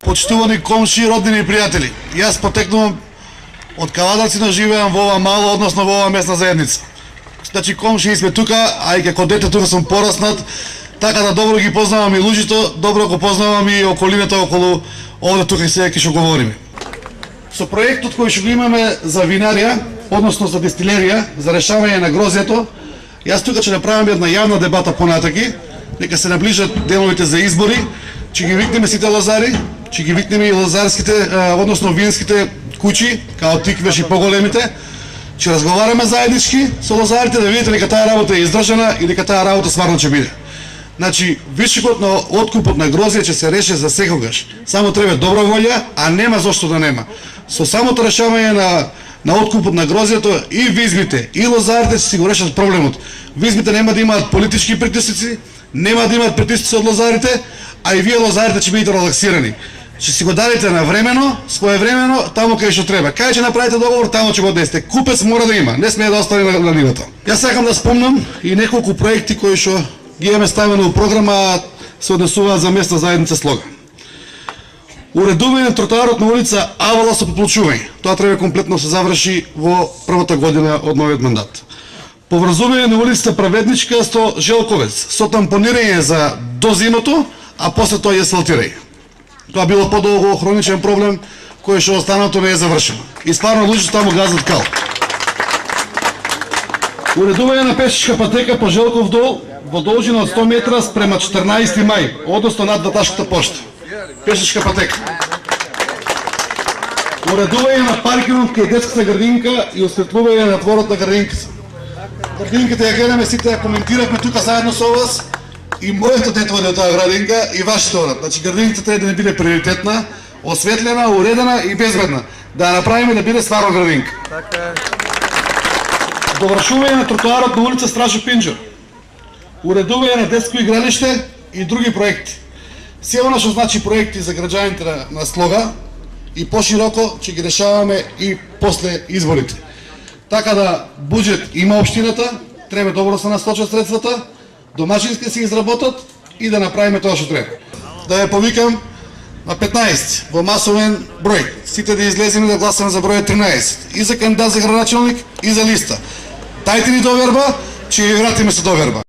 Почитувани комши, роднини и пријатели, јас потекнувам од Кавадарцина, живеам во ова мало, односно во ова местна заедница. Значи комши сме тука, а и како дете тука сум пораснат, така да добро ги познавам и луѓето, добро го познавам и околината околу овде тука и сега ќе што говориме. Со проектот кој што го имаме за винарија, односно за дестилерија, за решавање на грозјето, јас тука ќе направам една јавна дебата понатаки, нека се наближат деновите за избори, ќе ги викнеме сите лозари, ќе ги викнеме и лозарските, односно винските куќи, као тиквеш и поголемите, ќе разговараме заеднички со лозарите да видите дека таа работа е издржана и дека таа работа стварно ќе биде. Значи, вишокот на откупот на грозје ќе се реше за секогаш. Само треба добра волја, а нема зошто да нема. Со самото решавање на откупот на грозјето и визмите, и лозарите ќе си го решат проблемот. Визмите нема да имаат политички притисци, нема да имаат притисци од лозарите, а и вие лозарите ќе бидете релаксирани. Ќе си го дадете навремено, своевремено, таму кај што треба. Кај ќе направите договор, таму ќе го однесете. Купец мора да има, не смее да остане на нивата. Јас сакам да спомнам и неколку проекти кои што ги имаме ставено у програма, се однесуваат за местна заедница Слога. Уредување на тротоарот на улица Авала со поплочување. Тоа треба комплетно се заврши во првата година од новиот мандат. Поврзување на улицата Праведничка со Желковец, со тампонирање за до зимото, а после тоа и асфалтирање. Тоа било подолго хроничен проблем кој што останато не е завршено. И стварно луѓето таму газат кал. Уредување на пешачка патека по Желков дол во должина од 100 метра спрема 14 мај, односно над Баташката пошта. Пешачка патека. Уредување на паркингот кај детската градинка и осветлување на дворот на градинката. Градинката ја гледаме, сите ја коментиравме тука заедно со вас. И моето дете оде од таа градинка и вашите одат. Значи градинката треба да не биде приоритетна, осветлена, уредена и безбедна. Да ја направиме да биде стварно градинка. Довршување на тротоарот на улица Стражо Пинџер. Уредување на детско игралиште и други проекти. Се она што значи проекти за граѓаните на Слога и пошироко ќе ги решаваме и после изборите. Така да буџет има општината, треба добро да се насточат средствата, домашински се изработат и да направиме тоа што треба. Да ја повикам на 15 во масовен број. Сите да излеземе да гласаме за број 13. И за кандидат за градоначалник и за листа. Дајте ни доверба, ќе ја вратиме со доверба.